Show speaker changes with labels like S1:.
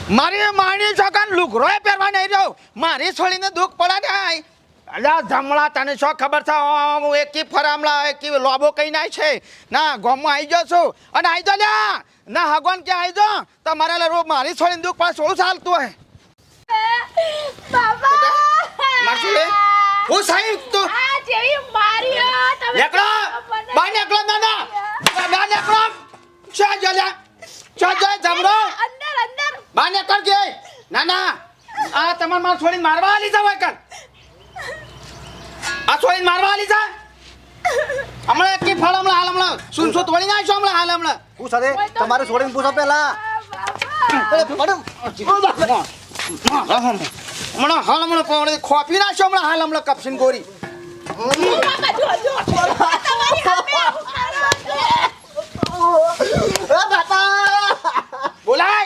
S1: મારી માણી છોકન લુગરોય પહેરવા નહીં રહ્યો મારી છોડીને દુઃખ પડે ને અલ્યા જમણા તને શું ખબર છે હું એકી ફરામલા એકી લોબો કઈ નાય છે ના ગામમાં આવી ગયો છું અને આવી જો લ્યા ના હગવાન કે આવી જો તમારે લો મારી છોડીને દુઃખ પડે શું ચાલતું હે
S2: બાબા
S1: માસી હું સાહેબ તું
S2: આ જેવી માર્યો તમે
S1: એકલો બાય એકલો ના ના એકલો ચા જો લ્યા ચા જો જમરો
S2: અંદર અંદર
S1: બાને કરજે ના ના આ તમાર માર છોડીને મારવા આલી જાવ કર આ છોડીને મારવા આલી જા હમણાં એકી ફળ હમણાં સુનસો તોડી નાખશો હમણાં
S3: પૂછા દે તમારે છોડીને પૂછો પેલા
S1: હમણાં પોણે ખોપી નાખશો હમણાં કપસીન ગોરી
S2: બાબા જો તમારી સામે આવું કરો છો.
S3: બાપા
S1: બોલાય